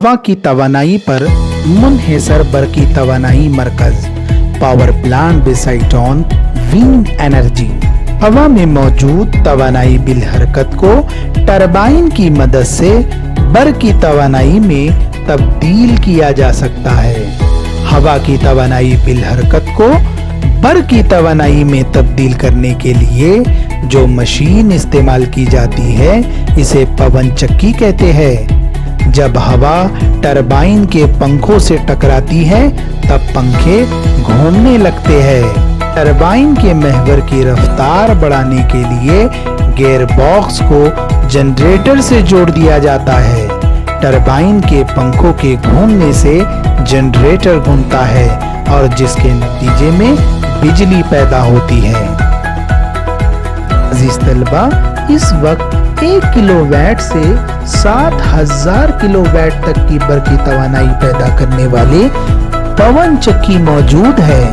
हवा की तवानाई पर मुनहसर बरकी तवानाई मरकज power plant based on wind energy. हवा में मौजूद तवानाई बिल हरकत को टरबाइन की मदद से बरकी तवानाई में तब्दील किया जा सकता है। हवा की तवानाई बिल हरकत को बरकी तवानाई में तब्दील करने के लिए जो मशीन इस्तेमाल की जाती है इसे पवन चक्की कहते हैं। जब हवा टरबाइन के पंखों से टकराती है तब पंखे घूमने लगते हैं। टरबाइन के महवर की रफ्तार बढ़ाने के लिए गियर बॉक्स को जनरेटर से जोड़ दिया जाता है। टरबाइन के पंखों के घूमने से जनरेटर घूमता है और जिसके नतीजे में बिजली पैदा होती है। अजीज तलबा, इस वक्त 1 किलोवाट से 7000 किलोवाट तक की बरकी तवानाई पैदा करने वाले पवन चक्की मौजूद है।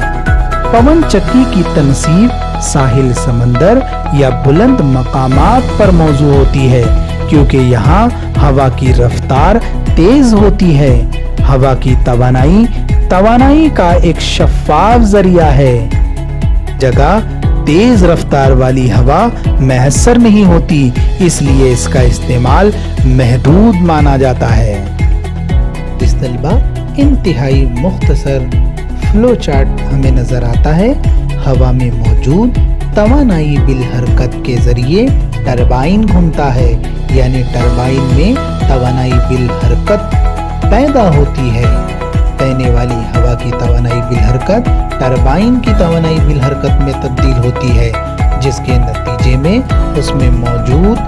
पवन चक्की की तनसीब साहिल समंदर या बुलंद मकामात पर मौजू होती है क्योंकि यहाँ हवा की रफ्तार तेज होती है। हवा की तवानाई का एक शफाफ जरिया है। जगह तेज रफ्तार वाली हवा मैसर नहीं होती, इसलिए इसका इस्तेमाल महदूद माना जाता है। इस तलबा इंतहाई मुख्तसर फ्लो चार्ट हमें नजर आता है। हवा में मौजूद तवानाई बिल हरकत के जरिए टरबाइन घूमता है, यानी टरबाइन में तवानाई बिल हरकत पैदा होती है। बहने वाली हवा की तवानाई बिल हरकत टरबाइन की तवानाई बिल हरकत में तब्दील होती है, जिसके नतीजे में उसमें मौजूद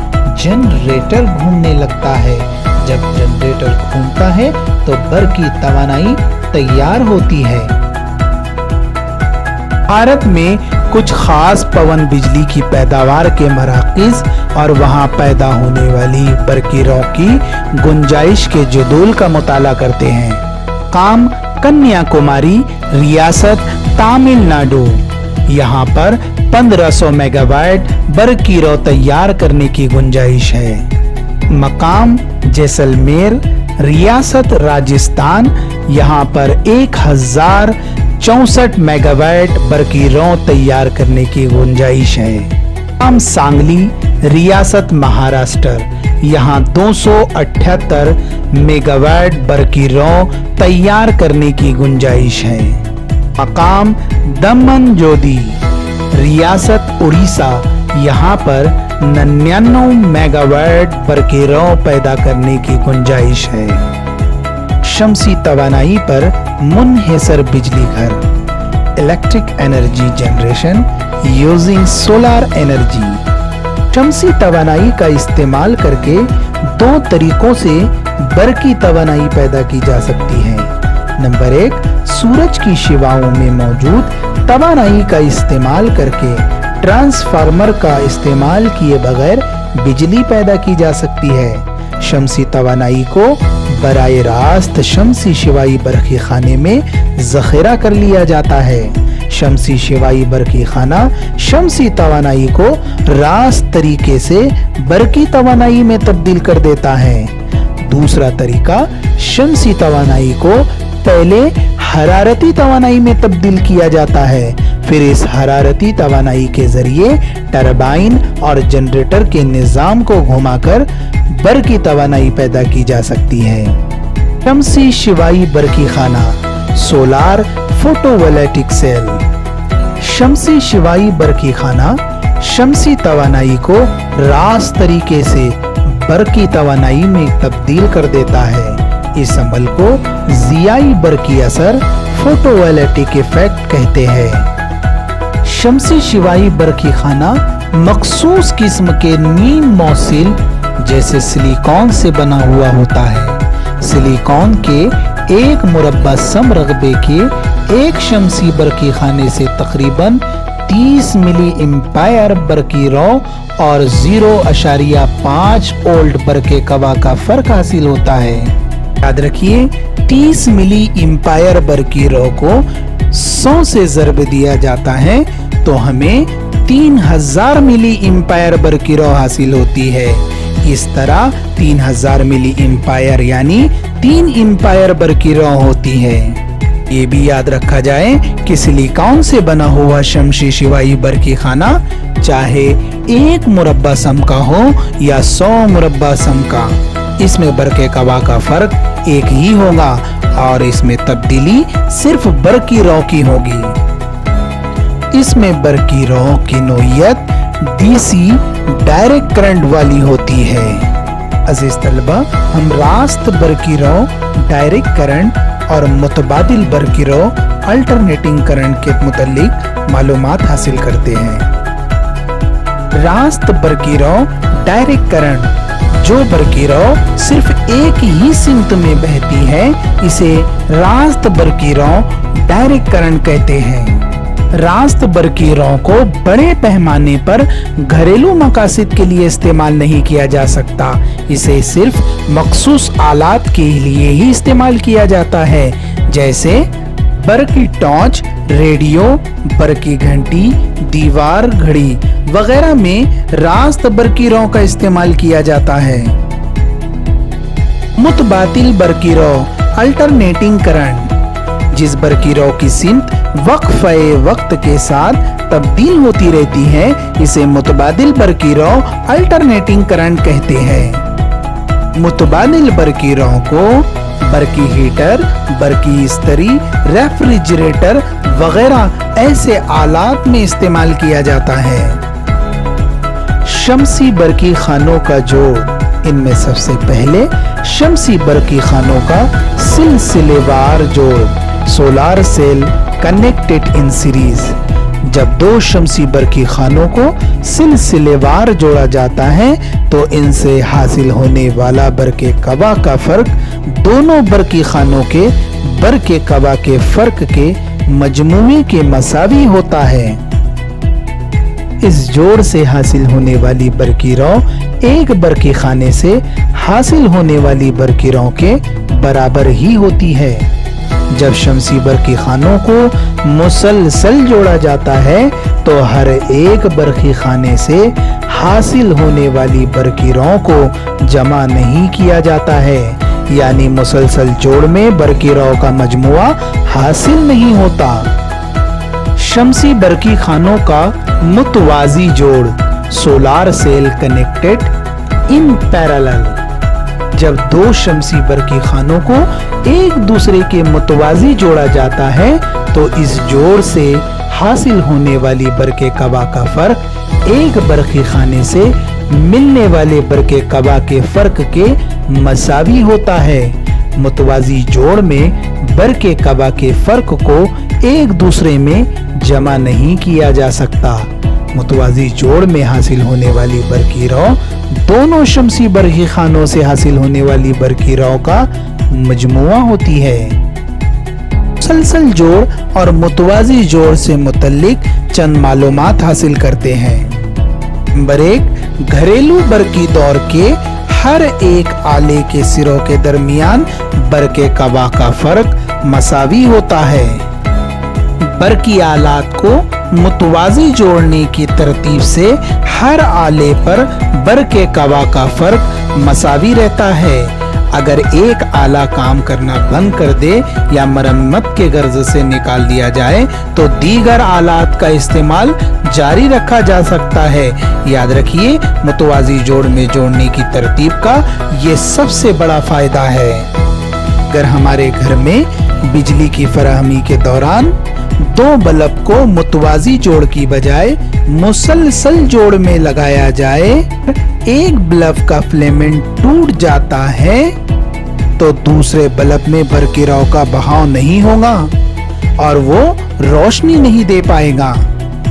जनरेटर घूमने लगता है। जब जनरेटर घूमता है तो बरकी तवानाई तैयार होती है। भारत में कुछ खास पवन बिजली की पैदावार के मराकज़ और वहां पैदा होने वाली बरकी रौ की गुंजाइश के जदूल का मुताला करते हैं। काम कन्याकुमारी, रियासत तमिलनाडु। यहाँ पर 1500 मेगावाट बरकी रौ तैयार करने की गुंजाइश है। मकाम जैसलमेर, रियासत राजस्थान। यहाँ पर 1064 मेगावाट बरकी रौ तैयार करने की गुंजाइश है। मकाम सांगली, रियासत महाराष्ट्र। यहाँ 278 मेगावाट बरकी रौ तैयार करने की गुंजाइश है। मकाम दमन जोदी, रियासत उड़ीसा। यहाँ पर 99 मेगावाट बरकी रौ पैदा करने की गुंजाइश है। शमसी तवानाई पर मुनहसर बिजली घर, electric energy generation using solar energy. शमसी तवानाई का इस्तेमाल करके 2 तरीकों से बरकी तवानाई पैदा की जा सकती है। नंबर 1, सूरज की शिवाओं में मौजूद तवानाई का इस्तेमाल करके ट्रांसफार्मर का इस्तेमाल किए बगैर बिजली पैदा की जा सकती है। शमसी तवानाई को बराए रास्त शमसी शिवाई बरकी खाने में जखीरा कर लिया जाता है। शमसी शिवाई बरकी खाना शमसी तवानाई को रास्त तरीके से बरकी तवानाई में तब्दील कर देता है। दूसरा तरीका, शमसी तवानाई को पहले हरारती तवानाई में तब्दील किया जाता है, फिर इस हरारती तवानाई के जरिए टरबाइन और जनरेटर के निजाम को घुमाकर बरकी तवानाई पैदा की जा सकती है। शमसी शिवाई बरकी खाना, सोलार फोटोवोल्टिक सेल। शमसी शिवाई बरकी खाना शमसी तवानाई को रास्त तरीके से बरकी तवानाई में तब्दील कर देता है। इस अमल को जियाई बरकी असर फोटोवोल्टिक इफेक्ट कहते हैं। शमसी शिवाई बरकी खाना मखसूस किस्म के नीम मौसिल जैसे सिलिकॉन से बना हुआ होता है। सिलिकॉन के एक मुरब्बा सम रकबे के एक शमसी बरकी खाने से तकरीबन 30 मिली एम्पायर बरकी रौ और 0.5 वोल्ट बरके कवा का फर्क हासिल होता है। याद रखिए, 30 मिली एम्पायर बरकी रौ को 100 से ज़रब दिया जाता है तो हमें 3000 मिली एम्पायर बरकी रौ हासिल होती है। इस तरह 3000 मिली एम्पायर यानी 3 एम्पायर बरकी रॉ होती है। ये भी याद रखा जाए कि सिलिकॉन से बना हुआ शमशी शिवाई बरकी खाना चाहे 1 मुरब्बा सम का हो या 100 मुरब्बा सम का, इसमें बरके कबा का फर्क एक ही होगा और इसमें तब्दीली सिर्फ बरकी रॉ की होगी। इसमें बरकी रॉ की नोयत डीसी डायरेक्ट करंट वाली होती है। अजीज तलबा, हम रास्त बरकी रॉ डायरेक्ट करंट और मुतबादिल बरकी रॉ अल्टरनेटिंग करंट के मुतालिक मालूमात हासिल करते हैं। रास्त बरकी रॉ डायरेक्ट करंट, जो बरकी रॉ सिर्फ एक ही सिमत में बहती है, इसे रास्त बरकी रॉ डायरेक्ट करंट कहते हैं। रास्त बरकी रॉ को बड़े पैमाने पर घरेलू मकासद के लिए इस्तेमाल नहीं किया जा सकता, इसे सिर्फ मखसूस आलात के लिए ही इस्तेमाल किया जाता है, जैसे बरकी टॉर्च, रेडियो, बरकी घंटी, दीवार घड़ी वगैरह में रास्त बरकी रॉ का इस्तेमाल किया जाता है। मुतबादिल बरकी रॉ अल्टरनेटिंग करंट, जिस बरकी रॉ की सिमत वक्फे वक्त के साथ तब्दील होती रहती है, इसे मुतबादिल बरकी रॉ अल्टरनेटिंग करंट कहते हैं। मुतबादिल बरकी रॉ को बरकी हीटर, बरकी इस्त्री, रेफ्रिजरेटर वगैरह ऐसे आलात में इस्तेमाल किया जाता है। शमसी बरकी खानों का जोड़, इनमें सबसे पहले शमसी बरकी खानों का सिलसिलेवार जोड़, solar cell connected in series. जब 2 शमसी बरकी खानों को सिलसिलेवार जोड़ा जाता है तो इनसे हासिल होने वाला बरके कबा का फर्क दोनों बरकी खानों के बरके कबा के फर्क के मजमूए के मसावी होता है। इस जोड़ से हासिल होने वाली बरकी रॉ एक बरकी खाने से हासिल होने वाली बरकी रॉ के बराबर ही होती है। जब शमसी बरकी खानों को मुसलसल जोड़ा जाता है तो हर एक बरकी खाने से हासिल होने वाली बरकी रॉ को जमा नहीं किया जाता है, यानी मुसलसल जोड़ में बरकी रॉ का मजमुआ हासिल नहीं होता। शमसी बरकी खानों का मुतवाजी जोड़, solar cell connected in parallel. जब 2 शमसी बरकी खानों को एक दूसरे के मुतवाजी जोड़ा जाता है तो इस जोड़ से हासिल होने वाली बरके कबा का फर्क एक बरकी खाने से मिलने वाले बरके कबा के फर्क के मसावी होता है। मुतवाजी जोड़ में बरके कबा के फर्क को एक दूसरे में जमा नहीं किया जा सकता। मुतवाजी जोड़ में हासिल होने वाली बरकी रॉ दोनों शमसी बरकी खानों से हासिल होने वाली बरकी रॉ का मजमुआ होती है। मुसलसल जोड़ और मुतवाजी जोड़ से मुतल्लिक चंद मालूमात हासिल करते हैं। नंबर 1, घरेलू बरकी दौर के हर एक आले के सिरों के दरमियान बरके कबा का फर्क मसावी होता है। बरकी आलात को मुतवाजी जोड़ने की तरतीब से हर आले पर बरके कबा का फर्क मसावी रहता है। अगर एक आला काम करना बंद कर दे या मरम्मत के गर्ज से निकाल दिया जाए तो दीगर आलात का इस्तेमाल जारी रखा जा सकता है। याद रखिए, मुतवाजी जोड़ में जोड़ने की तरतीब का ये सबसे बड़ा फायदा है। अगर हमारे घर में बिजली की फराहमी के दौरान 2 बल्ब को मुतवाजी जोड़ की बजाय मुसलसल जोड़ में लगाया जाए, एक बल्ब का फिलामेंट टूट जाता है तो दूसरे बल्ब में बरकी रॉ का बहाव नहीं होगा और वो रोशनी नहीं दे पाएगा।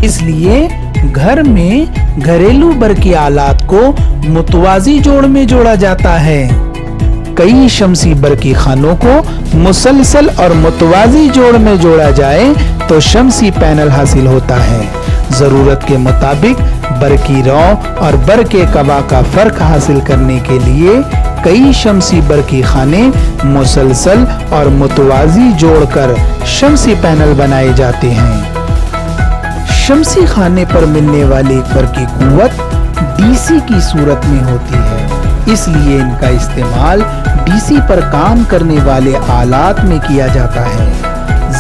इसलिए घर में घरेलू बरकी आलात को मुतवाजी जोड़ में जोड़ा जाता है। कई शमसी बरकी खानों को मुसलसल और मुतवाजी जोड़ में जोड़ा जाए तो शमसी पैनल हासिल होता है। जरूरत के मुताबिक बरकी रॉ और बरके कबा का फर्क हासिल करने के लिए कई शमसी बरकी खाने मुसलसल और मुतवाजी जोड़कर शमसी पैनल बनाए जाते हैं। शमसी खाने पर मिलने वाली बरकी कुव्वत डीसी की सूरत में होती है, इसलिए इनका इस्तेमाल डीसी पर काम करने वाले आलात में किया जाता है।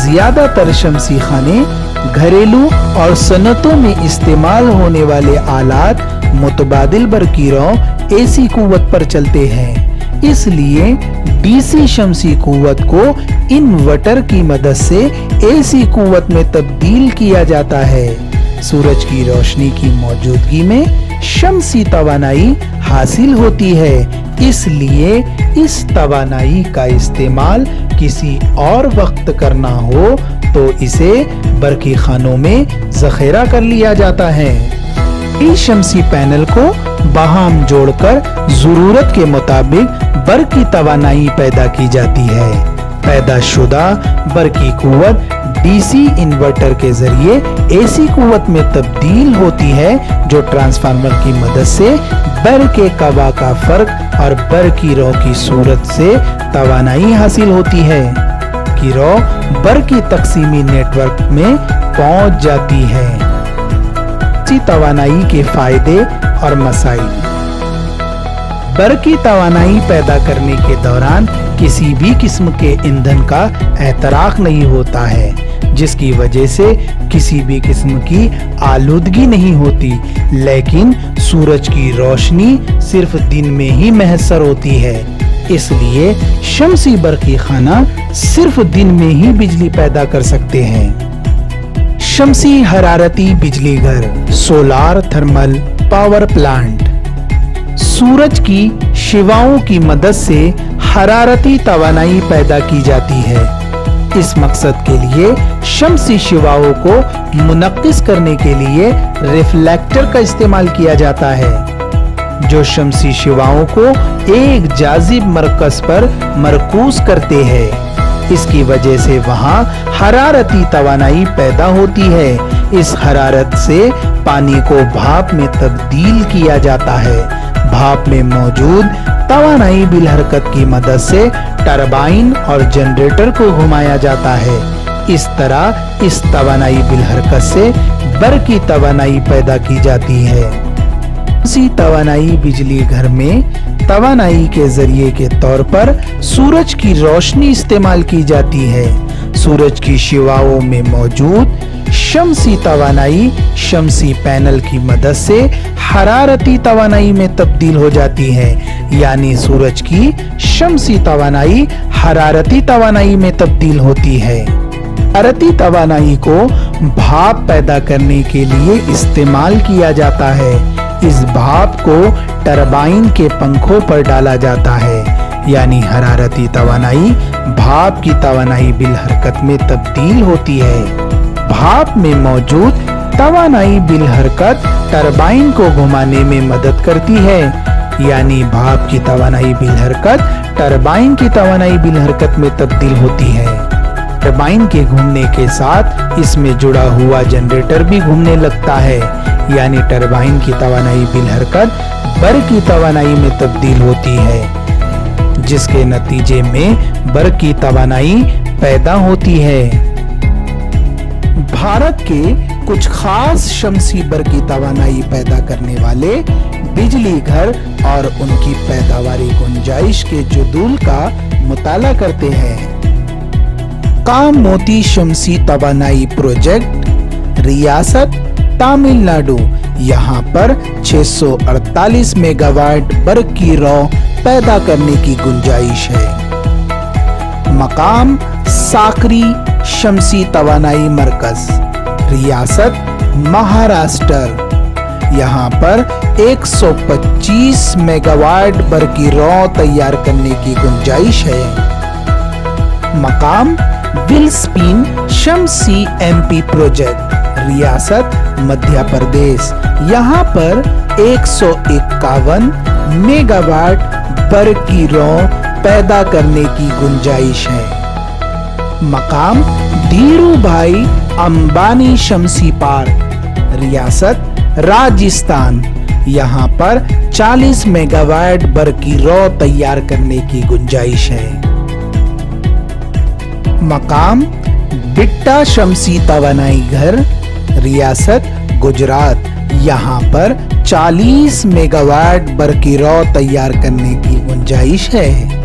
ज्यादातर शमसी खाने घरेलू और सनतों में इस्तेमाल होने वाले आलात मुतबादिल बरकी रौ एसी कुव्वत पर चलते हैं, इसलिए डीसी शमसी कुव्वत को इन्वर्टर की मदद से एसी कुव्वत में तब्दील किया जाता है। सूरज की रोशनी की मौजूदगी में शमसी तवानाई हासिल होती है, इसलिए इस तवानाई का इस्तेमाल किसी और वक्त करना हो तो इसे बरकी खानों में जखेरा कर लिया जाता है। इस शमसी पैनल को बाहम जोड़कर जरूरत के मुताबिक बरकी तवानाई पैदा की जाती है। पैदा शुदा बरकी कुव्वत डीसी इन्वर्टर के जरिए एसी कुव्वत में तब्दील होती है, जो ट्रांसफार्मर की मदद से बर के कवा का फर्क और बर की रौ की सूरत से तवानाई हासिल होती है कि रौ बर की तकसीमी नेटवर्क में पहुंच जाती है। इसी तवानाई के फायदे और मसाइल। बर की तवानाई पैदा करने के दौरान किसी भी किस्म के ईंधन का एहतराक नहीं होता है, जिसकी वजह से किसी भी किस्म की आलूदगी नहीं होती, लेकिन सूरज की रोशनी सिर्फ दिन में ही मैसर होती है, इसलिए शमसी बरकी खाना सिर्फ दिन में ही बिजली पैदा कर सकते हैं। शमसी हरारती बिजली घर, सोलार थर्मल पावर प्लांट। सूरज की शिवाओं की मदद से हरारती तवानाई पैदा की जाती है। इस मकसद के लिए शमसी शिवाओं को मुनक्किस करने के लिए रिफ्लेक्टर का इस्तेमाल किया जाता है, जो शमसी शिवाओं को एक जाजिब मरकज पर मरकूज करते हैं। इसकी वजह से वहां हरारती तवानाई पैदा होती है। इस हरारत से पानी को भाप में तब्दील किया जाता है। भाप में मौजूद तवानाई बिल हरकत की मदद से टरबाइन और जनरेटर को घुमाया जाता है। इस तरह इस तवानाई बिल हरकत से बर की तवानाई पैदा की जाती है। इसी तवानाई बिजली घर में तवानाई के जरिए के तौर पर सूरज की रोशनी इस्तेमाल की जाती है। सूरज की शिवाओं में मौजूद शमसी तवानाई शमसी पैनल की मदद से हरारती तवानाई में तब्दील हो जाती है, यानी सूरज की शमसी तवानाई हरारती तवानाई में तब्दील होती है। हरारती तवानाई को भाप पैदा करने के लिए इस्तेमाल किया जाता है। इस भाप को टरबाइन के पंखों पर डाला जाता है, यानी हरारती तवानाई भाप की तवानाई बिल हरकत में तब्दील होती है। भाप में मौजूद तवानाई बिल हरकत टरबाइन को घुमाने में मदद करती है, यानी भाप की तवानाई बिल हरकत टरबाइन की तवानाई बिल हरकत में तब्दील होती है। टरबाइन के घूमने के साथ इसमें जुड़ा हुआ जनरेटर भी घूमने लगता है, यानी टरबाइन की तवानाई बिल हरकत बर की तवानाई में तब्दील होती है, जिसके नतीजे में बर की तवानाई पैदा होती है। भारत के कुछ खास शमसी बर की तवानाई पैदा करने वाले बिजली घर और उनकी पैदावारी गुंजाइश के जुदूल का मुताला करते हैं। काम मोती शमसी तवानाई प्रोजेक्ट, रियासत तमिलनाडु। यहाँ पर 648 मेगावाट बर्क की रौ पैदा करने की गुंजाइश है। मकाम साकरी शमसी तवानाई मरकज, रियासत महाराष्ट्र। यहाँ पर 125 मेगावाट बर्क की रौ तैयार करने की गुंजाइश है। मकाम विल्स्पीन शमसी एमपी प्रोजेक्ट, रियासत मध्य प्रदेश। यहाँ पर 151 मेगावाट बर्क की रौ पैदा करने की गुंजाइश है। मकाम धीरू भाई अंबानी शमसी पार्क, रियासत राजस्थान। यहाँ पर 40 मेगावाट बर्क की रौ तैयार करने की गुंजाइश है। मकाम बिट्टा शमसी तवानाई घर, रियासत गुजरात। यहाँ पर 40 मेगावाट बर्क की रौ तैयार करने की गुंजाइश है।